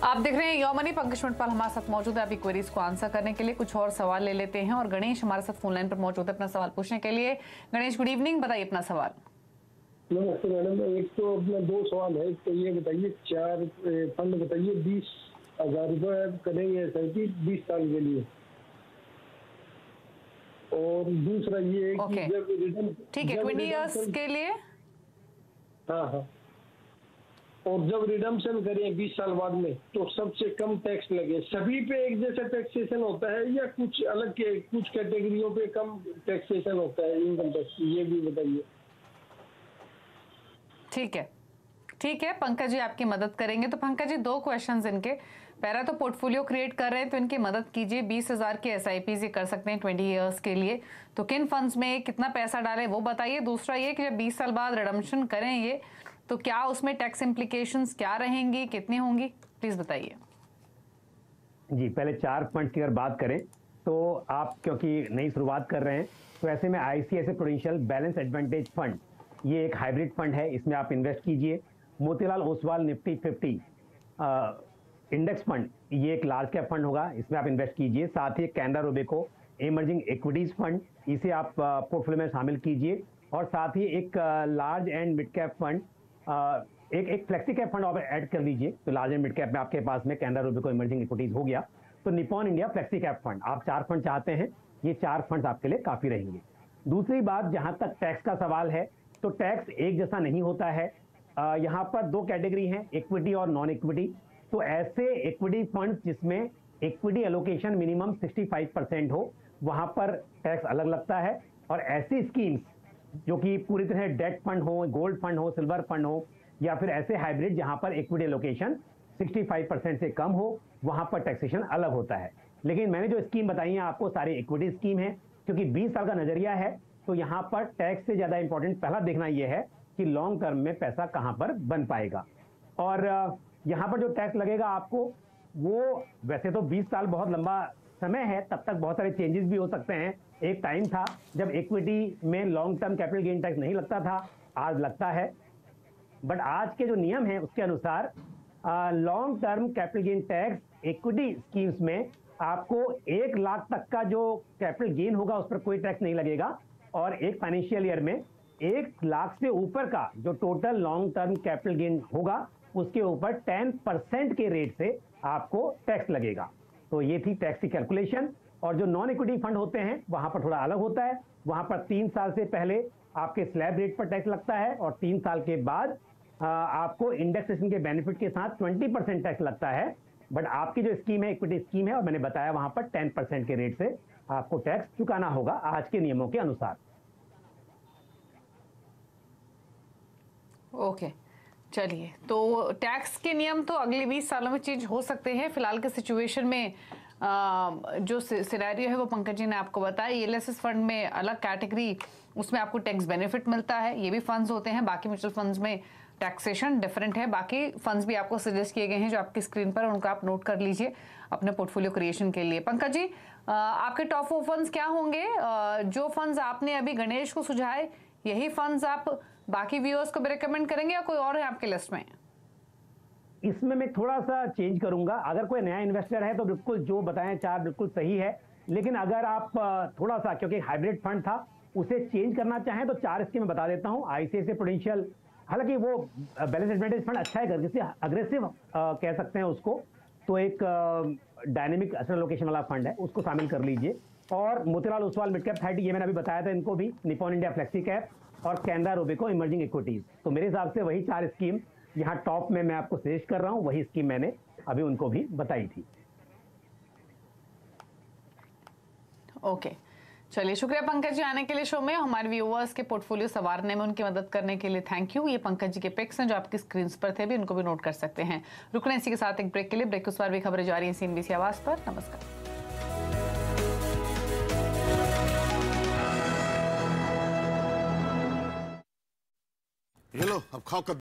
आप देख रहे हैं यो मनी। पंकज मंडपाल हमारे साथ मौजूद है आपकी क्वेरीज को आंसर करने के लिए। कुछ और सवाल ले लेते हैं और गणेश हमारे साथ फोन लाइन पर मौजूद है अपना सवाल पूछने के लिए। गणेश गुड इवनिंग, बताइए अपना सवाल। नमस्ते मैडम, एक तो अपना 2 सवाल है। तो ये बताइए 4 फंड बताइए 20,000 रुपये करेंगे SIP 20 साल के लिए। और दूसरा ये है कि जब रिटर्न, ठीक है, 20 इयर्स के लिए। हाँ, और जब रिडम्पशन करें 20 साल बाद में तो सबसे कम टैक्स लगे। सभी पे एक जैसा टैक्सेशन होता है या कुछ अलग के कुछ कैटेगरियों पे कम टैक्सेशन होता है इनकम टैक्स, ये भी बताइए। ठीक है पंकज जी आपकी मदद करेंगे। तो पंकज जी 2 क्वेश्चंस इनके। पहला तो पोर्टफोलियो क्रिएट कर रहे हैं तो इनकी मदद कीजिए। 20,000 के SIP कर सकते हैं 20 इयर्स के लिए, तो किन फंड्स में कितना पैसा डालें वो बताइए। दूसरा ये कि जब 20 साल बाद रिडम्पशन करें ये, तो क्या उसमें टैक्स इम्प्लीकेशंस क्या रहेंगी, कितनी होंगी, प्लीज बताइए। जी, पहले 4 फंड्स की अगर बात करें तो आप क्योंकि नई शुरुआत कर रहे हैं तो ऐसे में ICICI prudential balance advantage fund, ये एक हाइब्रिड फंड है, इसमें आप इन्वेस्ट कीजिए। Motilal Oswal Nifty 50 index fund, ये एक लार्ज कैप फंड होगा, इसमें आप इन्वेस्ट कीजिए। साथ ही Canara Robeco emerging equities fund, इसे आप पोर्टफोलियो में शामिल कीजिए। और साथ ही एक large and mid cap fund, एक फ्लेक्सी कैप फंड आप ऐड कर लीजिए। तो लार्ज एंड मिड कैप में आपके पास में कैनरा रोबेको इमर्जिंग इक्विटीज हो गया, तो Nippon India flexi cap fund, आप 4 फंड चाहते हैं, ये 4 फंड आपके लिए काफी रहेंगे। दूसरी बात, जहां तक टैक्स का सवाल है तो टैक्स एक जैसा नहीं होता है। यहाँ पर 2 कैटेगरी हैं, इक्विटी और नॉन इक्विटी। तो ऐसे इक्विटी फंड जिसमें इक्विटी एलोकेशन मिनिमम 65% हो, वहां पर टैक्स अलग लगता है। और ऐसी स्कीम्स जो कि पूरी तरह डेट फंड हो, गोल्ड फंड हो, सिल्वर फंड हो, या फिर ऐसे हाइब्रिड जहां पर इक्विटी एलोकेशन 65% से कम हो, वहां पर टैक्सेशन अलग होता है। लेकिन मैंने जो स्कीम बताई है आपको सारी इक्विटी स्कीम है, क्योंकि 20 साल का नजरिया है, तो यहाँ पर टैक्स से ज्यादा इंपॉर्टेंट पहला देखना यह है कि लॉन्ग टर्म में पैसा कहां पर बन पाएगा। और यहाँ पर जो टैक्स लगेगा आपको, वो वैसे तो 20 साल बहुत लंबा समय है, तब तक बहुत सारे चेंजेस भी हो सकते हैं। एक टाइम था जब इक्विटी में long term capital gain tax नहीं लगता था, आज लगता है। बट आज के जो नियम हैं उसके अनुसार long term capital gain tax equity schemes में आपको 1 लाख तक का जो कैपिटल गेन होगा उस पर कोई टैक्स नहीं लगेगा। और एक फाइनेंशियल ईयर में 1 लाख से ऊपर का जो total long term capital gain होगा उसके ऊपर 10% के रेट से आपको टैक्स लगेगा। तो ये थी टैक्स की कैलकुलेशन। और जो नॉन इक्विटी फंड होते हैं वहां पर थोड़ा अलग होता है, वहां पर 3 साल से पहले आपके स्लैब रेट पर टैक्स लगता है और 3 साल के बाद आपको इंडेक्सेशन के बेनिफिट के साथ 20% टैक्स लगता है। बट आपकी जो स्कीम है इक्विटी स्कीम है, और मैंने बताया वहां पर 10% के रेट से आपको टैक्स चुकाना होगा आज के नियमों के अनुसार। ओके, चलिए, तो टैक्स के नियम तो अगले 20 सालों में चेंज हो सकते हैं। फिलहाल के सिचुएशन में जो सिनेरियो है वो पंकज जी ने आपको बताया। ELSS फंड में अलग कैटेगरी, उसमें आपको टैक्स बेनिफिट मिलता है, ये भी फंड्स होते हैं। बाकी म्यूचुअल फंड्स में टैक्सेशन डिफरेंट है। बाकी फंड्स भी आपको सजेस्ट किए गए हैं जो आपकी स्क्रीन पर, उनको आप नोट कर लीजिए अपने पोर्टफोलियो क्रिएशन के लिए। पंकज जी, आपके टॉप 4 फंड्स क्या होंगे? जो फंड्स आपने अभी गणेश को सुझाए, यही फंड्स आप बाकी व्यूअर्स को भी रिकमेंड करेंगे या कोई और है आपके लिस्ट में? इसमें मैं थोड़ा सा चेंज करूंगा। अगर कोई नया इन्वेस्टर है तो बिल्कुल जो बताएं 4 बिल्कुल सही है। लेकिन अगर आप थोड़ा सा, क्योंकि हाइब्रिड फंड था, उसे चेंज करना चाहें तो 4 इसके मैं बता देता हूं। ICICI प्रूडेंशियल, हालांकि वो बैलेंस एडवांटेज फंड अच्छा है, जिसे अग्रेसिव कह सकते हैं उसको, तो एक डायनेमिक एसेट एलोकेशन वाला फंड है, उसको शामिल कर लीजिए। और मोतीलाल ओसवाल मिड कैप 30, ये मैंने अभी बताया था, इनको भी। निपॉन इंडिया फ्लेक्सी कैप और कैनरा रोबेको इमर्जिंग इक्विटीज। तो मेरे हिसाब से वही 4 स्कीम यहाँ टॉप में मैं आपको सजेस्ट कर रहा हूँ, वही स्कीम मैंने अभी उनको भी बताई थी। ओके, चलिए, शुक्रिया पंकज जी आने के लिए शो में। हमारे व्यूअर्स के पोर्टफोलियो संवारने में उनकी मदद करने के लिए थैंक यू। ये पंकज जी के पिक्स हैं जो आपकी स्क्रीन पर थे, भी उनको भी नोट कर सकते हैं। रुकने इसी के साथ एक ब्रेक के लिए। ब्रेक के उस बार भी खबरें जारी हैं CNBC आवाज पर। नमस्कार। ये लो, अब खाओ।